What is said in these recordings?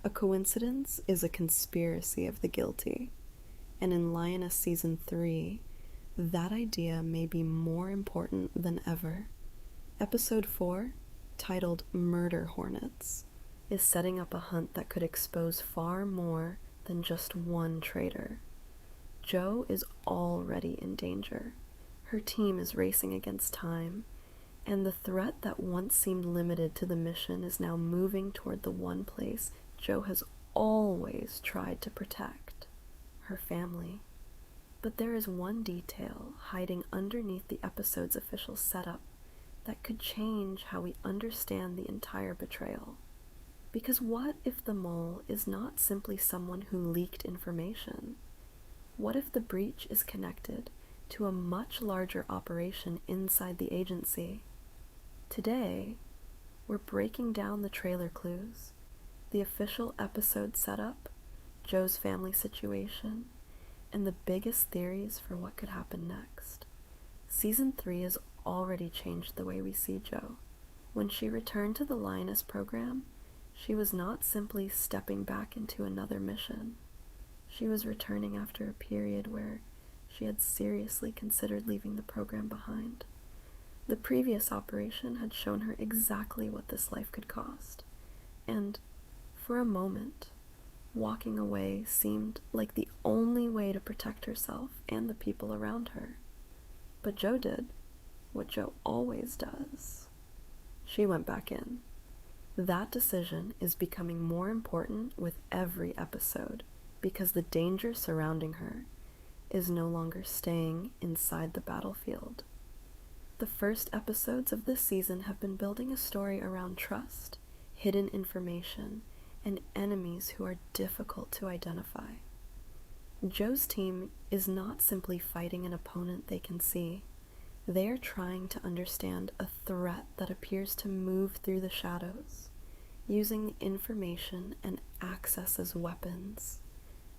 A coincidence is a conspiracy of the guilty, and in Lioness Season 3, that idea may be more important than ever. Episode 4, titled Murder Hornets, is setting up a hunt that could expose far more than just one traitor. Jo is already in danger. Her team is racing against time, and the threat that once seemed limited to the mission is now moving toward the one place Jo has always tried to protect: her family. But there is one detail hiding underneath the episode's official setup that could change how we understand the entire betrayal. Because what if the mole is not simply someone who leaked information? What if the breach is connected to a much larger operation inside the agency? Today, we're breaking down the trailer clues, the official episode setup, Jo's family situation, and the biggest theories for what could happen next. Season 3 has already changed the way we see Jo. When she returned to the Lioness program, she was not simply stepping back into another mission. She was returning after a period where she had seriously considered leaving the program behind. The previous operation had shown her exactly what this life could cost, and for a moment, walking away seemed like the only way to protect herself and the people around her. But Jo did what Jo always does. She went back in. That decision is becoming more important with every episode because the danger surrounding her is no longer staying inside the battlefield. The first episodes of this season have been building a story around trust, hidden information, and enemies who are difficult to identify. Jo's team is not simply fighting an opponent they can see. They are trying to understand a threat that appears to move through the shadows, using information and access as weapons.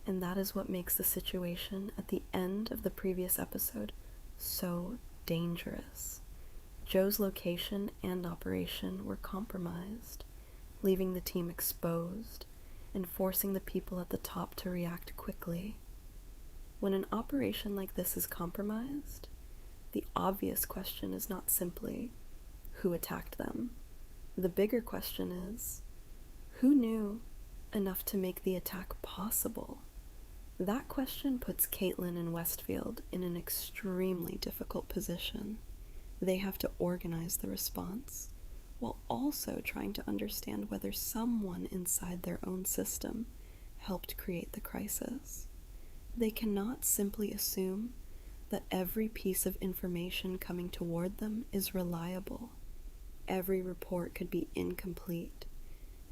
And that is what makes the situation at the end of the previous episode so dangerous. Jo's location and operation were compromised, leaving the team exposed and forcing the people at the top to react quickly. When an operation like this is compromised, the obvious question is not simply who attacked them. The bigger question is, who knew enough to make the attack possible? That question puts Caitlyn and Westfield in an extremely difficult position. They have to organize the response, while also trying to understand whether someone inside their own system helped create the crisis. They cannot simply assume that every piece of information coming toward them is reliable. Every report could be incomplete.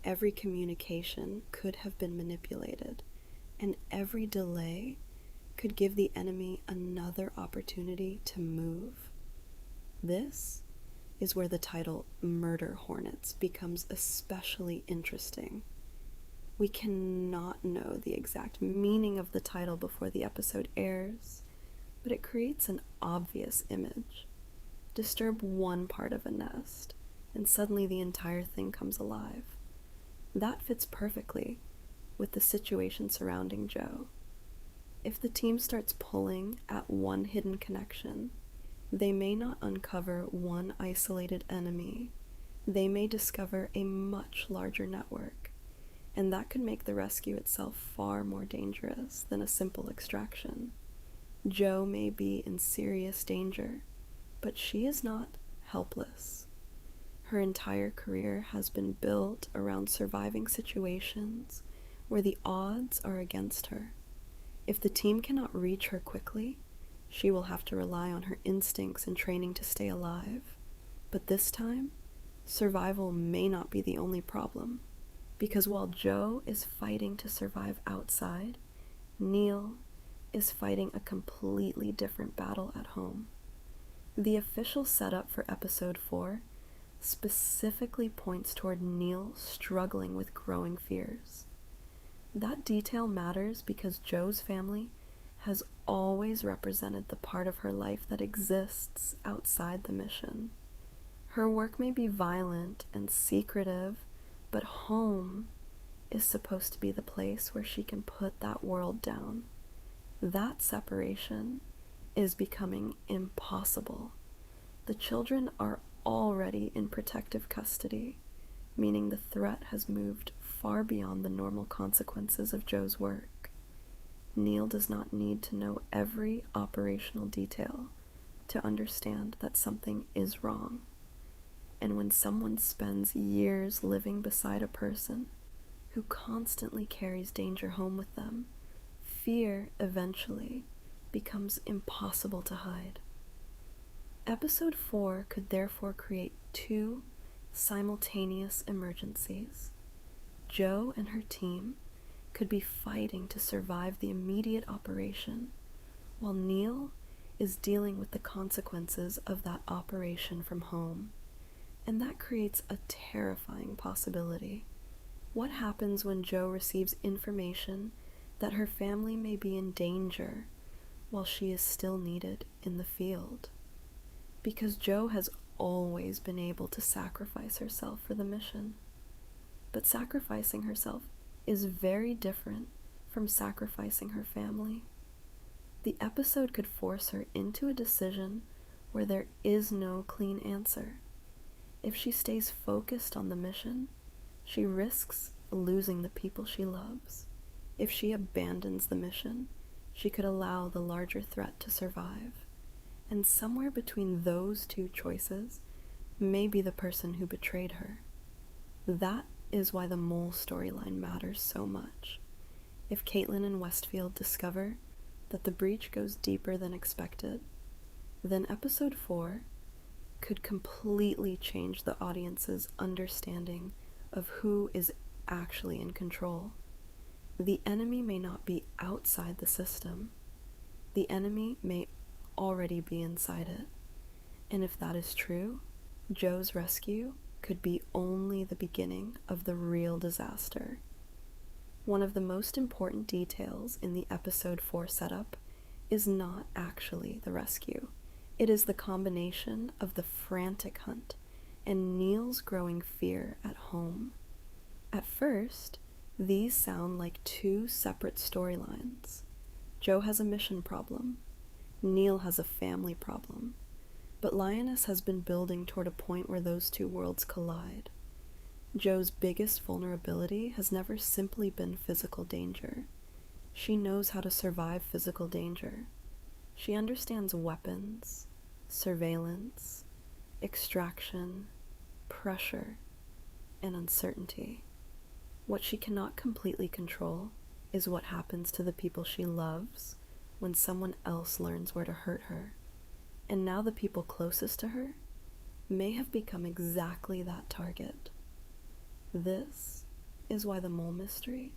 Every communication could have been manipulated, and every delay could give the enemy another opportunity to move. This is where the title Murder Hornets becomes especially interesting. We cannot know the exact meaning of the title before the episode airs, but it creates an obvious image. Disturb one part of a nest, and suddenly the entire thing comes alive. That fits perfectly with the situation surrounding Jo. If the team starts pulling at one hidden connection, they may not uncover one isolated enemy. They may discover a much larger network, and that could make the rescue itself far more dangerous than a simple extraction. Jo may be in serious danger, but she is not helpless. Her entire career has been built around surviving situations where the odds are against her. If the team cannot reach her quickly, she will have to rely on her instincts and training to stay alive. But this time, survival may not be the only problem, because while Jo is fighting to survive outside, Neil is fighting a completely different battle at home. The official setup for episode 4 specifically points toward Neil struggling with growing fears. That detail matters because Jo's family has always represented the part of her life that exists outside the mission. Her work may be violent and secretive, but home is supposed to be the place where she can put that world down. That separation is becoming impossible. The children are already in protective custody, meaning the threat has moved far beyond the normal consequences of Joe's work. Neil does not need to know every operational detail to understand that something is wrong. And when someone spends years living beside a person who constantly carries danger home with them, fear eventually becomes impossible to hide. Episode 4 could therefore create 2 simultaneous emergencies. Joe and her team could be fighting to survive the immediate operation, while Neil is dealing with the consequences of that operation from home. And that creates a terrifying possibility. What happens when Joe receives information that her family may be in danger while she is still needed in the field? Because Joe has always been able to sacrifice herself for the mission. But sacrificing herself is very different from sacrificing her family. The episode could force her into a decision where there is no clean answer. If she stays focused on the mission, she risks losing the people she loves. If she abandons the mission, she could allow the larger threat to survive. And somewhere between those 2 choices may be the person who betrayed her. That is why the mole storyline matters so much. If Caitlyn and Westfield discover that the breach goes deeper than expected, then episode 4 could completely change the audience's understanding of who is actually in control. The enemy may not be outside the system. The enemy may already be inside it. And if that is true, Joe's rescue could be only the beginning of the real disaster. One of the most important details in the episode 4 setup is not actually the rescue. It is the combination of the frantic hunt and Neil's growing fear at home. At first, these sound like 2 separate storylines. Joe has a mission problem. Neil has a family problem. But Lioness has been building toward a point where those 2 worlds collide. Joe's biggest vulnerability has never simply been physical danger. She knows how to survive physical danger. She understands weapons, surveillance, extraction, pressure, and uncertainty. What she cannot completely control is what happens to the people she loves when someone else learns where to hurt her. And now the people closest to her may have become exactly that target. This is why the mole mystery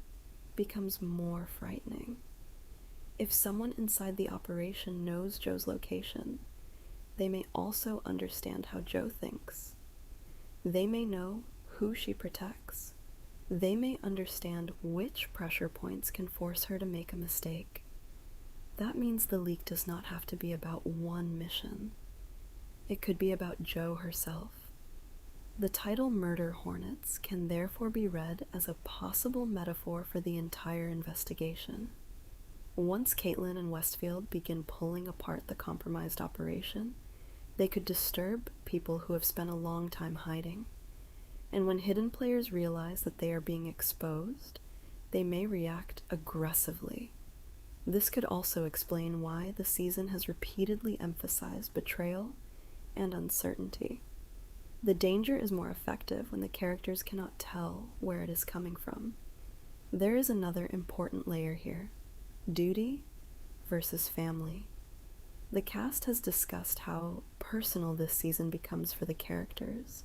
becomes more frightening. If someone inside the operation knows Joe's location, they may also understand how Joe thinks. They may know who she protects. They may understand which pressure points can force her to make a mistake. That means the leak does not have to be about one mission. It could be about Joe herself. The title Murder Hornets can therefore be read as a possible metaphor for the entire investigation. Once Caitlyn and Westfield begin pulling apart the compromised operation, they could disturb people who have spent a long time hiding. And when hidden players realize that they are being exposed, they may react aggressively. This could also explain why the season has repeatedly emphasized betrayal and uncertainty. The danger is more effective when the characters cannot tell where it is coming from. There is another important layer here: duty versus family. The cast has discussed how personal this season becomes for the characters,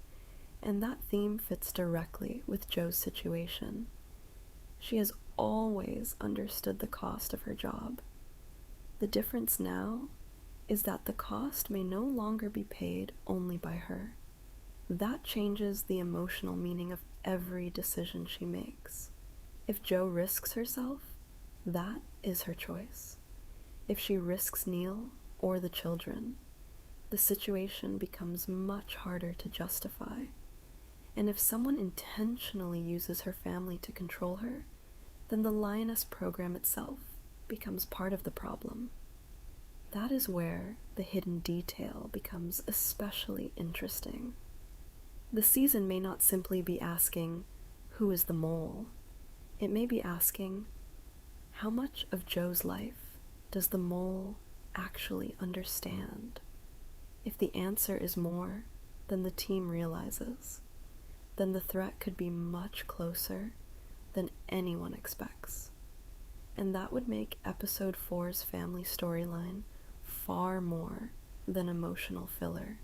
and that theme fits directly with Joe's situation. She has always understood the cost of her job. The difference now is that the cost may no longer be paid only by her. That changes the emotional meaning of every decision she makes. If Joe risks herself, that is her choice. If she risks Neil or the children, the situation becomes much harder to justify. And if someone intentionally uses her family to control her, then the Lioness program itself becomes part of the problem. That is where the hidden detail becomes especially interesting. The season may not simply be asking, who is the mole? It may be asking, how much of Joe's life does the mole actually understand? If the answer is more than the team realizes, then the threat could be much closer than anyone expects. And that would make episode 4's family storyline far more than emotional filler.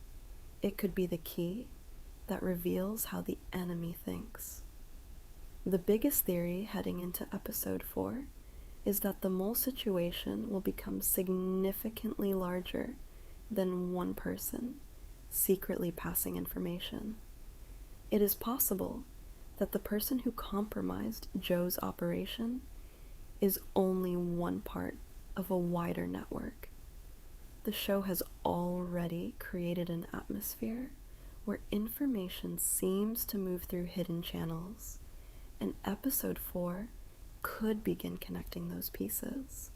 It could be the key that reveals how the enemy thinks. The biggest theory heading into episode 4 is that the mole situation will become significantly larger than one person secretly passing information. It is possible that the person who compromised Joe's operation is only one part of a wider network. The show has already created an atmosphere where information seems to move through hidden channels, and episode 4 could begin connecting those pieces.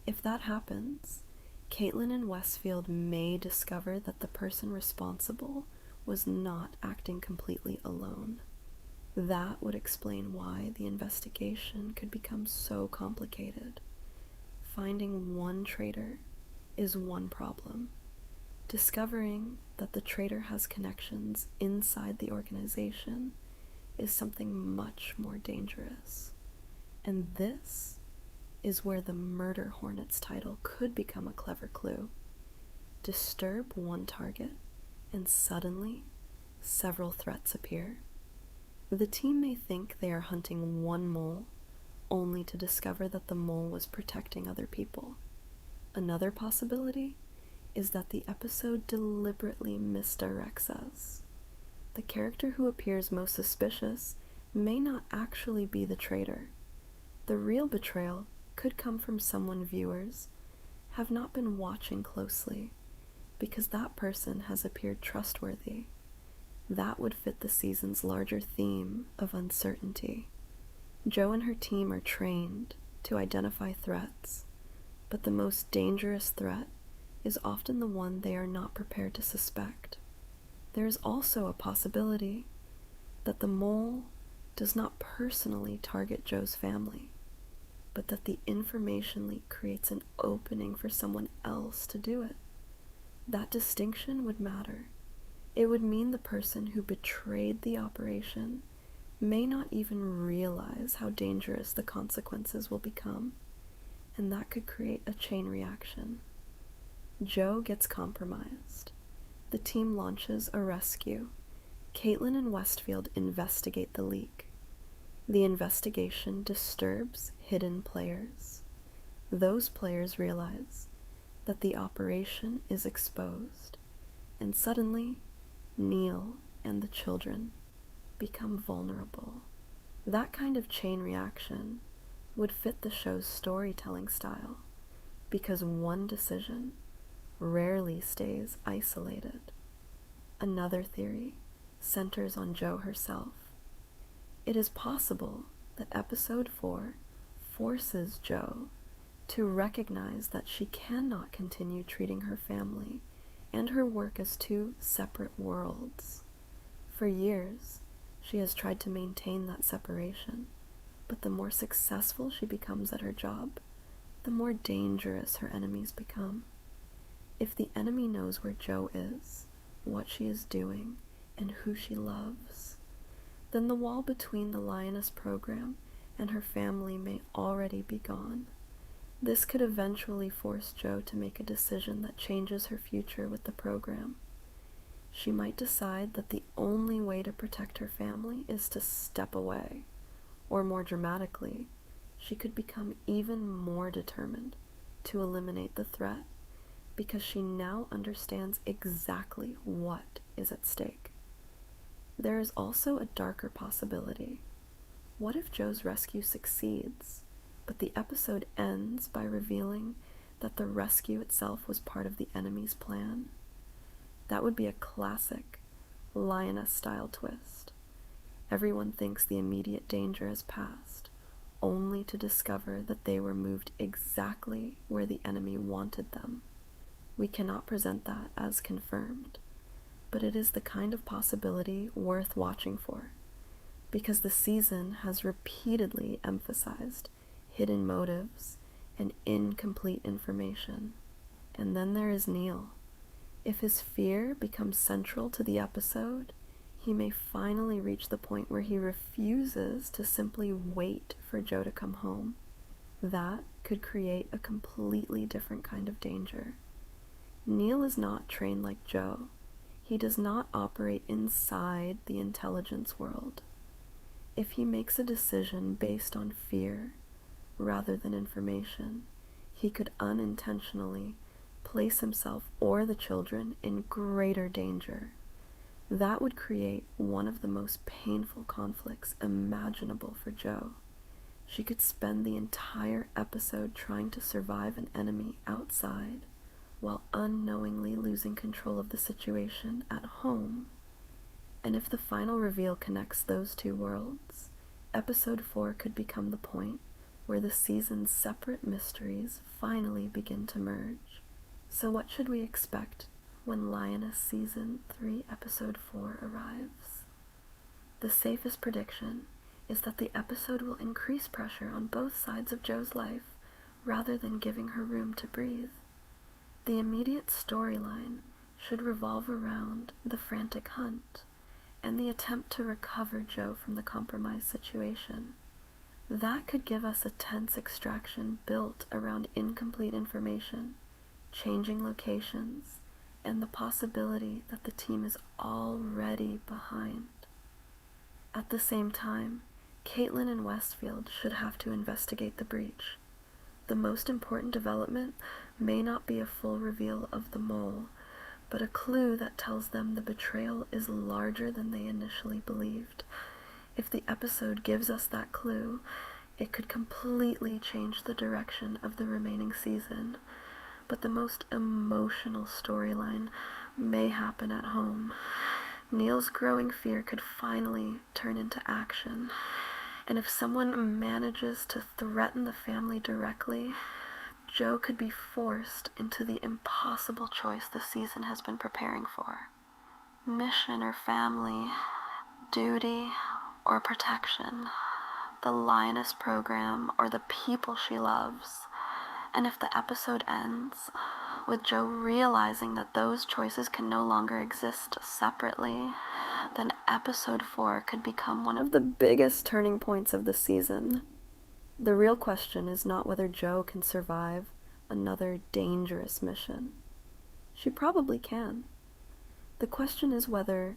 If that happens, Caitlyn and Westfield may discover that the person responsible was not acting completely alone. That would explain why the investigation could become so complicated. Finding one traitor is one problem. Discovering that the traitor has connections inside the organization is something much more dangerous. And this is where the Murder Hornets title could become a clever clue. Disturb one target, and suddenly, several threats appear. The team may think they are hunting one mole, only to discover that the mole was protecting other people. Another possibility is that the episode deliberately misdirects us. The character who appears most suspicious may not actually be the traitor. The real betrayal could come from someone viewers have not been watching closely, because that person has appeared trustworthy. That would fit the season's larger theme of uncertainty. Jo and her team are trained to identify threats, but the most dangerous threat is often the one they are not prepared to suspect. There is also a possibility that the mole does not personally target Joe's family, but that the information leak creates an opening for someone else to do it. That distinction would matter. It would mean the person who betrayed the operation may not even realize how dangerous the consequences will become, and that could create a chain reaction. Joe gets compromised. The team launches a rescue. Caitlyn and Westfield investigate the leak. The investigation disturbs hidden players. Those players realize that the operation is exposed, and suddenly, Neil and the children become vulnerable. That kind of chain reaction would fit the show's storytelling style, because one decision rarely stays isolated. Another theory centers on Jo herself. It is possible that episode 4 forces Jo to recognize that she cannot continue treating her family and her work as two separate worlds. For years, she has tried to maintain that separation, but the more successful she becomes at her job, the more dangerous her enemies become. If the enemy knows where Jo is, what she is doing, and who she loves, then the wall between the Lioness program and her family may already be gone. This could eventually force Jo to make a decision that changes her future with the program. She might decide that the only way to protect her family is to step away, or more dramatically, she could become even more determined to eliminate the threat, because she now understands exactly what is at stake. There is also a darker possibility. What if Jo's rescue succeeds, but the episode ends by revealing that the rescue itself was part of the enemy's plan? That would be a classic Lioness-style twist. Everyone thinks the immediate danger has passed, only to discover that they were moved exactly where the enemy wanted them. We cannot present that as confirmed, but it is the kind of possibility worth watching for, because the season has repeatedly emphasized hidden motives and incomplete information. And then there is Neil. If his fear becomes central to the episode, he may finally reach the point where he refuses to simply wait for Joe to come home. That could create a completely different kind of danger. Neil is not trained like Joe. He does not operate inside the intelligence world. If he makes a decision based on fear rather than information, he could unintentionally place himself or the children in greater danger. That would create one of the most painful conflicts imaginable for Joe. She could spend the entire episode trying to survive an enemy outside, while unknowingly losing control of the situation at home. And if the final reveal connects those two worlds, episode 4 could become the point where the season's separate mysteries finally begin to merge. So what should we expect when Lioness Season 3 Episode 4 arrives? The safest prediction is that the episode will increase pressure on both sides of Joe's life rather than giving her room to breathe. The immediate storyline should revolve around the frantic hunt and the attempt to recover Joe from the compromised situation. That could give us a tense extraction built around incomplete information, changing locations, and the possibility that the team is already behind. At the same time, Caitlyn and Westfield should have to investigate the breach. The most important development may not be a full reveal of the mole, but a clue that tells them the betrayal is larger than they initially believed. If the episode gives us that clue, it could completely change the direction of the remaining season. But the most emotional storyline may happen at home. Neil's growing fear could finally turn into action. And if someone manages to threaten the family directly, Joe could be forced into the impossible choice the season has been preparing for. Mission or family, duty or protection, the Lioness program or the people she loves. And if the episode ends with Joe realizing that those choices can no longer exist separately, then episode 4 could become one of the biggest turning points of the season. The real question is not whether Joe can survive another dangerous mission. She probably can. The question is whether